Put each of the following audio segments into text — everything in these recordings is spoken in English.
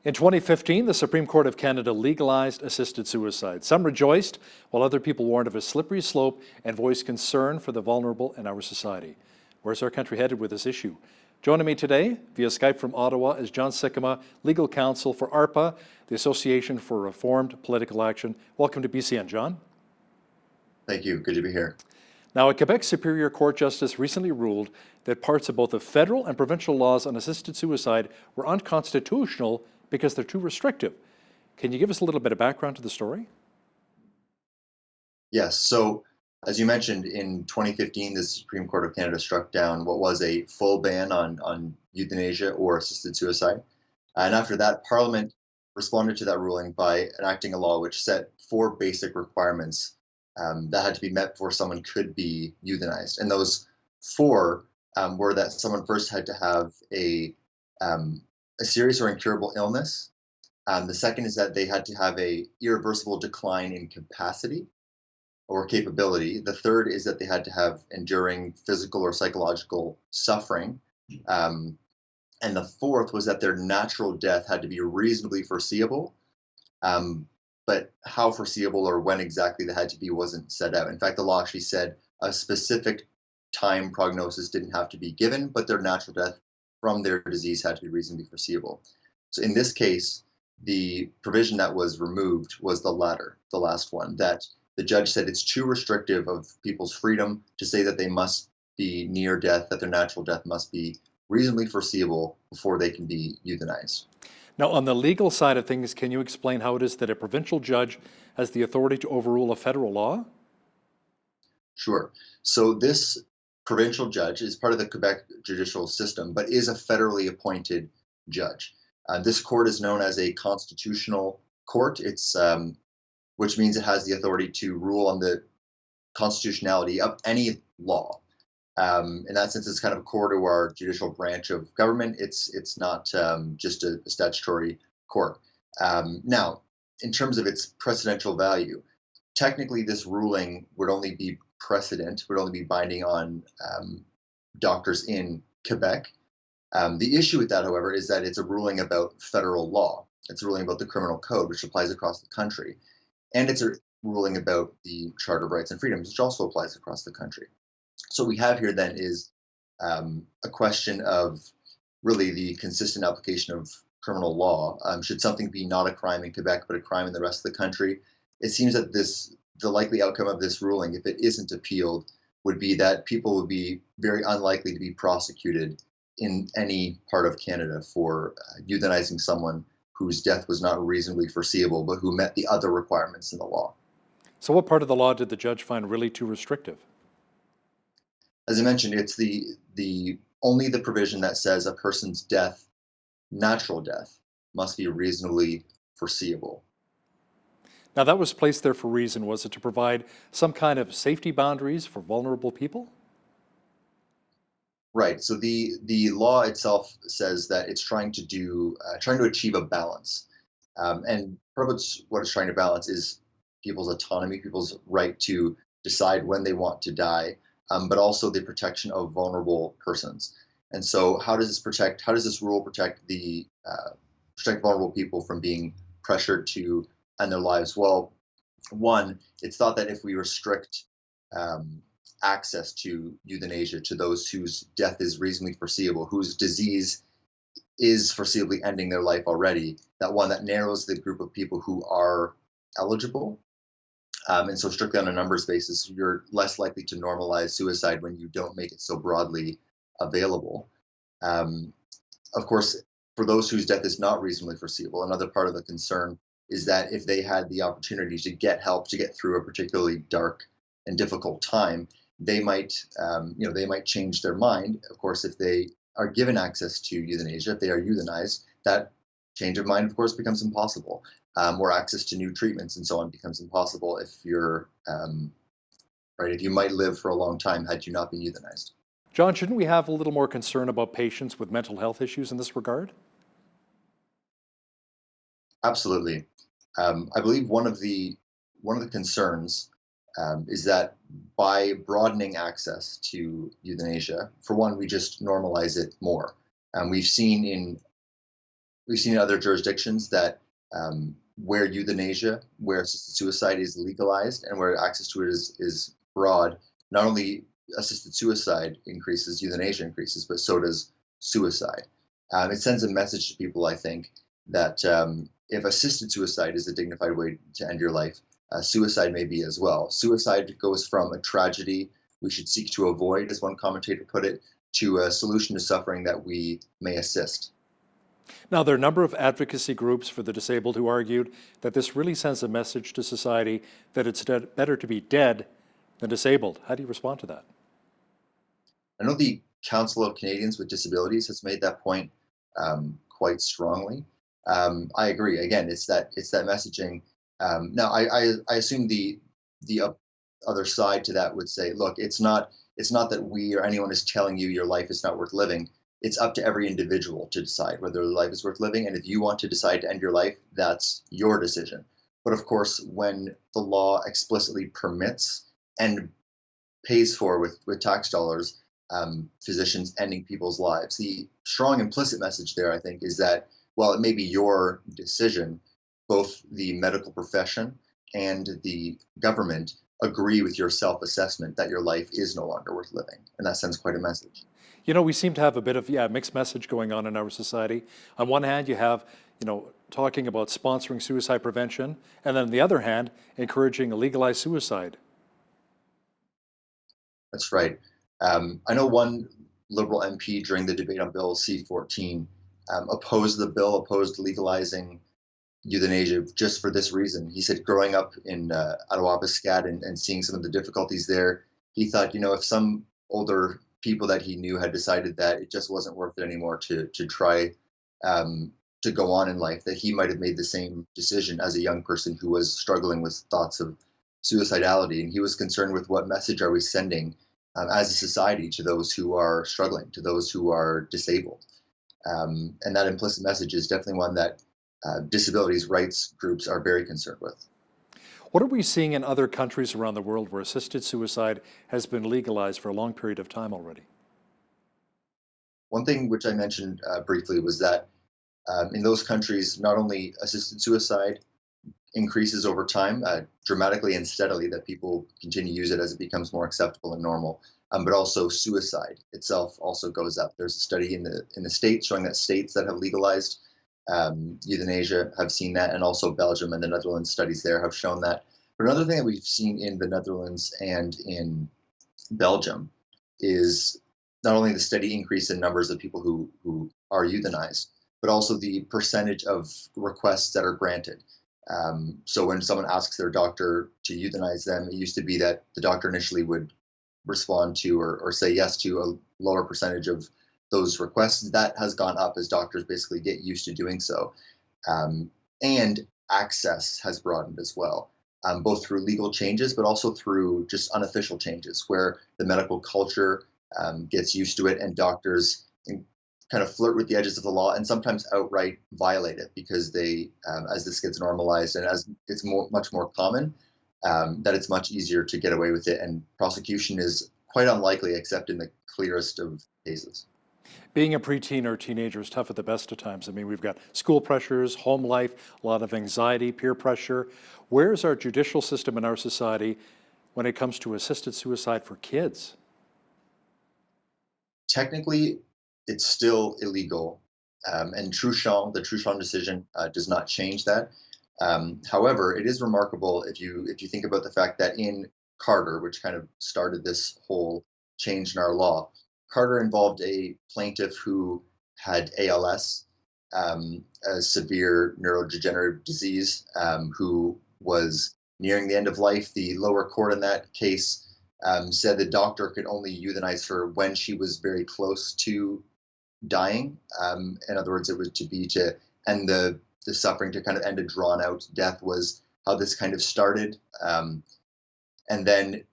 In 2015, the Supreme Court of Canada legalized assisted suicide. Some rejoiced, while other people warned of a slippery slope and voiced concern for the vulnerable in our society. Where's our country headed with this issue? Joining me today via Skype from Ottawa is John Sikkema, legal counsel for ARPA, the Association for Reformed Political Action. Welcome to BCN, John. Thank you. Good to be here. Now, a Quebec Superior Court justice recently ruled that parts of both the federal and provincial laws on assisted suicide were unconstitutional because they're too restrictive. Can you give us a little bit of background to the story? Yes. So, as you mentioned, in 2015, the Supreme Court of Canada struck down what was a full ban on euthanasia or assisted suicide. And after that, Parliament responded to that ruling by enacting a law which set four basic requirements that had to be met before someone could be euthanized. And those four were that someone first had to have a serious or incurable illness. The second is that they had to have a irreversible decline in capacity or capability. The third is that they had to have enduring physical or psychological suffering. And the fourth was that their natural death had to be reasonably foreseeable. But how foreseeable or when exactly that had to be wasn't set out. In fact, the law actually said a specific time prognosis didn't have to be given, but their natural death from their disease had to be reasonably foreseeable. So in this case, the provision that was removed was the latter, the last one, that the judge said it's too restrictive of people's freedom to say that they must be near death, that their natural death must be reasonably foreseeable before they can be euthanized. Now, on the legal side of things, can you explain how it is that a provincial judge has the authority to overrule a federal law? Sure. So this provincial judge is part of the Quebec judicial system, but is a federally appointed judge. This court is known as a constitutional court. It's which means it has the authority to rule on the constitutionality of any law. In that sense, it's kind of a core to our judicial branch of government. It's not just a statutory court. Now, in terms of its precedential value, technically this ruling would only be precedent, would only be binding on doctors in Quebec. The issue with that, however, is that it's a ruling about federal law. It's a ruling about the criminal code, which applies across the country. And it's a ruling about the Charter of Rights and Freedoms, which also applies across the country. So what we have here then is a question of really the consistent application of criminal law. Should something be not a crime in Quebec, but a crime in the rest of the country? It seems that the likely outcome of this ruling, if it isn't appealed, would be that people would be very unlikely to be prosecuted in any part of Canada for euthanizing someone whose death was not reasonably foreseeable, but who met the other requirements in the law. So what part of the law did the judge find really too restrictive? As I mentioned, it's the only the provision that says a person's death, natural death, must be reasonably foreseeable. Now, that was placed there for a reason. Was it to provide some kind of safety boundaries for vulnerable people? Right. So the law itself says that it's trying to achieve a balance, and part of what it's trying to balance is people's autonomy, people's right to decide when they want to die, but also the protection of vulnerable persons. And so, how does this rule protect protect vulnerable people from being pressured to end their lives? Well, one, it's thought that if we restrict access to euthanasia to those whose death is reasonably foreseeable, whose disease is foreseeably ending their life already, that narrows the group of people who are eligible. And so strictly on a numbers basis, you're less likely to normalize suicide when you don't make it so broadly available. Of course, for those whose death is not reasonably foreseeable, another part of the concern is that if they had the opportunity to get help to get through a particularly dark and difficult time, they might change their mind. Of course, if they are given access to euthanasia, if they are euthanized, that change of mind, of course, becomes impossible. Or access to new treatments and so on becomes impossible if if you might live for a long time had you not been euthanized. John, shouldn't we have a little more concern about patients with mental health issues in this regard? Absolutely. I believe one of the concerns is that by broadening access to euthanasia, for one, we just normalize it more. We've seen in we've seen in other jurisdictions that where euthanasia, where assisted suicide is legalized and where access to it is broad, not only assisted suicide increases, euthanasia increases, but so does suicide. It sends a message to people, I think, that if assisted suicide is a dignified way to end your life, suicide may be as well. Suicide goes from a tragedy we should seek to avoid, as one commentator put it, to a solution to suffering that we may assist. Now, there are a number of advocacy groups for the disabled who argued that this really sends a message to society that it's better to be dead than disabled. How do you respond to that? I know the Council of Canadians with Disabilities has made that point quite strongly. I agree. Again, it's that messaging. Now, I assume the other side to that would say, look, it's not that we or anyone is telling you your life is not worth living. It's up to every individual to decide whether their life is worth living, and if you want to decide to end your life, that's your decision. But of course, when the law explicitly permits and pays for with tax dollars, physicians ending people's lives. The strong implicit message there, I think, is that while it may be your decision, both the medical profession and the government agree with your self-assessment that your life is no longer worth living, and that sends quite a message. You know, we seem to have a bit of, mixed message going on in our society. On one hand, you have, talking about sponsoring suicide prevention, and then on the other hand, encouraging a legalized suicide. That's right. I know one Liberal MP during the debate on Bill C-14 opposed the bill, opposed legalizing euthanasia just for this reason. He said growing up in Attawapiskat and seeing some of the difficulties there, he thought, if some older people that he knew had decided that it just wasn't worth it anymore to try to go on in life, that he might have made the same decision as a young person who was struggling with thoughts of suicidality. And he was concerned with what message are we sending as a society to those who are struggling, to those who are disabled. And that implicit message is definitely one that disabilities rights groups are very concerned with. What are we seeing in other countries around the world where assisted suicide has been legalized for a long period of time already? One thing which I mentioned briefly was that in those countries, not only assisted suicide increases over time dramatically and steadily, that people continue to use it as it becomes more acceptable and normal, but also suicide itself also goes up. There's a study in the States showing that states that have legalized euthanasia have seen that, and also Belgium and the Netherlands studies there have shown that. But another thing that we've seen in the Netherlands and in Belgium is not only the steady increase in numbers of people who are euthanized, but also the percentage of requests that are granted. So when someone asks their doctor to euthanize them, it used to be that the doctor initially would respond to or say yes to a lower percentage of those requests. That has gone up as doctors basically get used to doing so. And access has broadened as well, both through legal changes, but also through just unofficial changes where the medical culture gets used to it, and doctors kind of flirt with the edges of the law and sometimes outright violate it because they, as this gets normalized and as it's much more common, that it's much easier to get away with it. And prosecution is quite unlikely except in the clearest of cases. Being a preteen or teenager is tough at the best of times. I mean, we've got school pressures, home life, a lot of anxiety, peer pressure. Where's our judicial system in our society when it comes to assisted suicide for kids? Technically, it's still illegal, and the Truchon decision does not change that. However, it is remarkable if you think about the fact that in Carter, which kind of started this whole change in our law, Carter involved a plaintiff who had ALS, a severe neurodegenerative disease, who was nearing the end of life. The lower court in that case said the doctor could only euthanize her when she was very close to dying. In other words, it was to end the suffering, to kind of end a drawn out death, was how this kind of started. And then,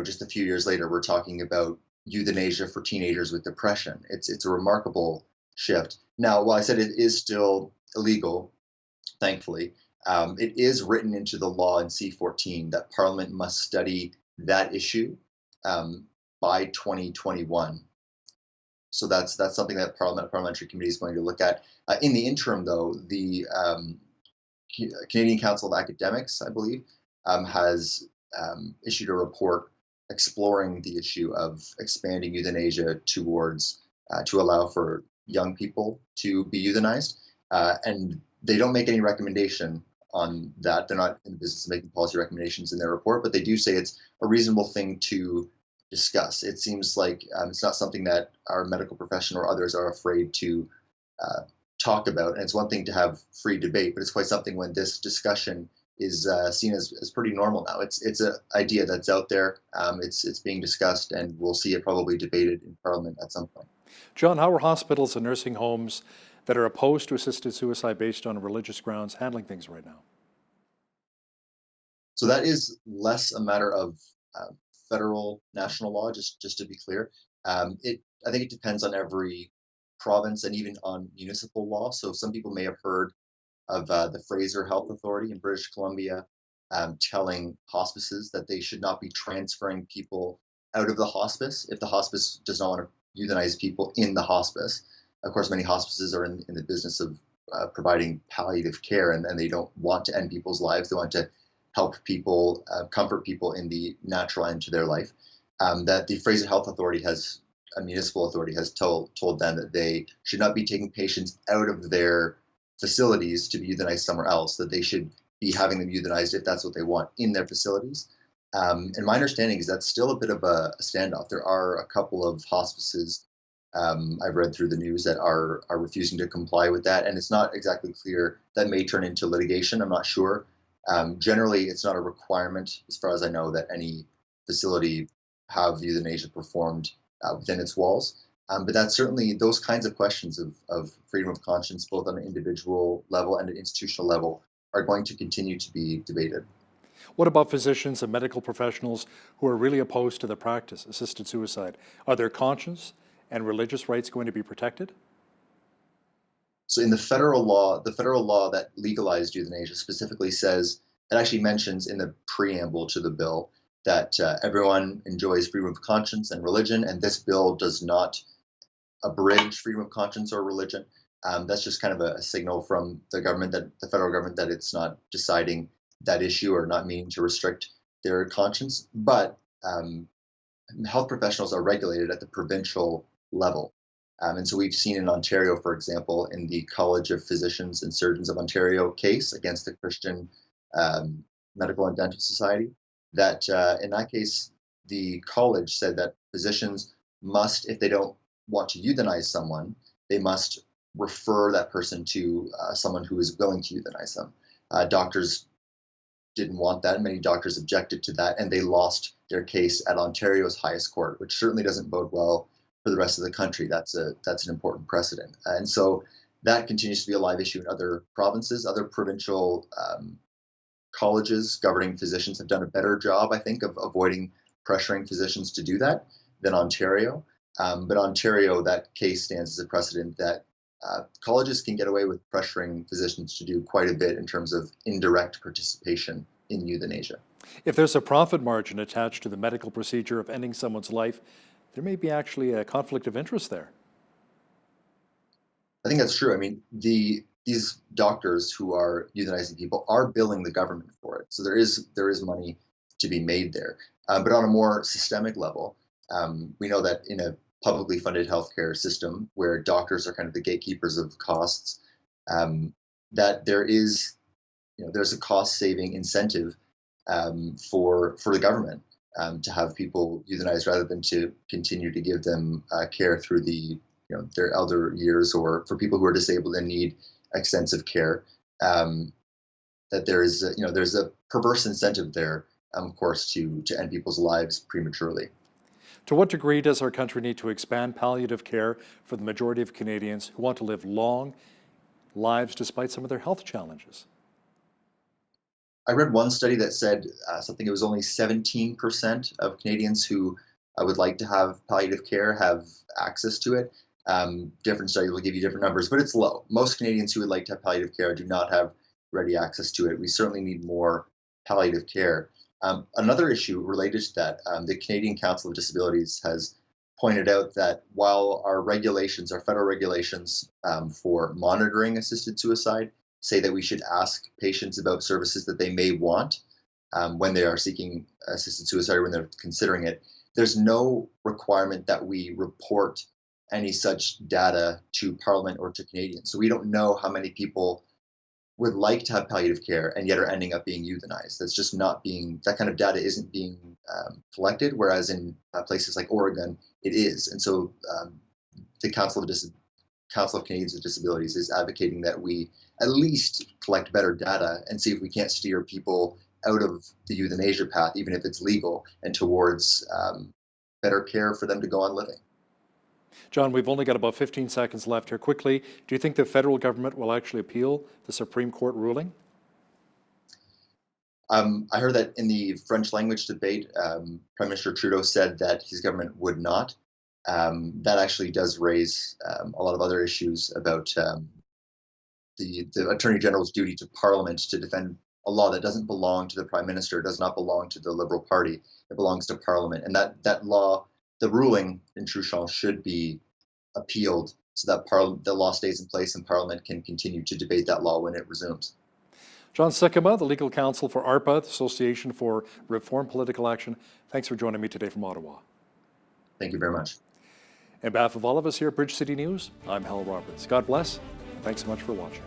just a few years later, we're talking about euthanasia for teenagers with depression. It's a remarkable shift. Now, while I said it is still illegal, thankfully, it is written into the law in C-14 that Parliament must study that issue by 2021. So that's something that parliamentary committee is going to look at. In the interim, though, the Canadian Council of Academics, I believe, has issued a report exploring the issue of expanding euthanasia towards to allow for young people to be euthanized, and they don't make any recommendation on that. They're not in the business of making policy recommendations in their report, but they do say it's a reasonable thing to discuss. It seems like it's not something that our medical profession or others are afraid to uh, talk about. And it's one thing to have free debate, but it's quite something when this discussion is seen as pretty normal now. It's an idea that's out there. It's being discussed, and we'll see it probably debated in Parliament at some point. John, how are hospitals and nursing homes that are opposed to assisted suicide based on religious grounds handling things right now? So that is less a matter of uh, federal national law. Just to be clear, it I think it depends on every province and even on municipal law. So some people may have heard of the Fraser Health Authority in British Columbia telling hospices that they should not be transferring people out of the hospice if the hospice does not want to euthanize people in the hospice. Of course, many hospices are in the business of providing palliative care, and they don't want to end people's lives. They want to help people, comfort people in the natural end to their life. That the Fraser Health Authority has, a municipal authority, has told them that they should not be taking patients out of their facilities to be euthanized somewhere else, that they should be having them euthanized if that's what they want in their facilities. And my understanding is that's still a bit of a standoff. There are a couple of hospices I've read through the news that are refusing to comply with that, and it's not exactly clear. That may turn into litigation. I'm not sure. Generally, it's not a requirement, as far as I know, that any facility have euthanasia performed within its walls. But that's certainly those kinds of questions of freedom of conscience, both on an individual level and an institutional level, are going to continue to be debated. What about physicians and medical professionals who are really opposed to the practice, assisted suicide? Are their conscience and religious rights going to be protected? So in the federal law that legalized euthanasia specifically says, it actually mentions in the preamble to the bill that everyone enjoys freedom of conscience and religion, and this bill does not abridge freedom of conscience or religion. That's just kind of a signal from the government, that the federal government, that it's not deciding that issue or not meaning to restrict their conscience. But health professionals are regulated at the provincial level. And so we've seen in Ontario, for example, in the College of Physicians and Surgeons of Ontario case against the Christian um, Medical and Dental Society, that in that case, the college said that physicians must, if they don't want to euthanize someone, they must refer that person to someone who is willing to euthanize them. Doctors didn't want that. Many doctors objected to that, and they lost their case at Ontario's highest court, which certainly doesn't bode well for the rest of the country. That's an important precedent, and so that continues to be a live issue in other provinces. Other provincial colleges governing physicians have done a better job, I think, of avoiding pressuring physicians to do that than Ontario. But Ontario, that case stands as a precedent that colleges can get away with pressuring physicians to do quite a bit in terms of indirect participation in euthanasia. If there's a profit margin attached to the medical procedure of ending someone's life, there may be actually a conflict of interest there. I think that's true. I mean, these doctors who are euthanizing people are billing the government for it, so there is money to be made there. But on a more systemic level, we know that in a publicly funded healthcare system where doctors are kind of the gatekeepers of costs, um, that there's a cost saving incentive for the government to have people euthanized rather than to continue to give them care through their elder years, or for people who are disabled and need extensive care. Um, that there's a perverse incentive there, of course, to end people's lives prematurely. To what degree does our country need to expand palliative care for the majority of Canadians who want to live long lives despite some of their health challenges? I read one study that said something. It was only 17% of Canadians who would like to have palliative care have access to it. Different studies will give you different numbers, but it's low. Most Canadians who would like to have palliative care do not have ready access to it. We certainly need more palliative care. Another issue related to that, the Canadian Council of Disabilities has pointed out that while our regulations, our federal regulations for monitoring assisted suicide, say that we should ask patients about services that they may want when they are seeking assisted suicide or when they're considering it, there's no requirement that we report any such data to Parliament or to Canadians. So we don't know how many people would like to have palliative care and yet are ending up being euthanized. That's just not being, that kind of data isn't being collected, whereas in places like Oregon, it is. And so the Council of Canadians with Disabilities is advocating that we at least collect better data and see if we can't steer people out of the euthanasia path, even if it's legal, and towards better care for them to go on living. John, we've only got about 15 seconds left here. Quickly, do you think the federal government will actually appeal the Supreme Court ruling? I heard that in the French language debate, Prime Minister Trudeau said that his government would not. That actually does raise a lot of other issues about the Attorney General's duty to Parliament to defend a law that doesn't belong to the Prime Minister, does not belong to the Liberal Party. It belongs to Parliament. And that law, the ruling in Truchon, should be appealed so that the law stays in place and Parliament can continue to debate that law when it resumes. John Sikkema, the legal counsel for ARPA, the Association for Reform Political Action, thanks for joining me today from Ottawa. Thank you very much. On behalf of all of us here at Bridge City News, I'm Hal Roberts. God bless. Thanks so much for watching.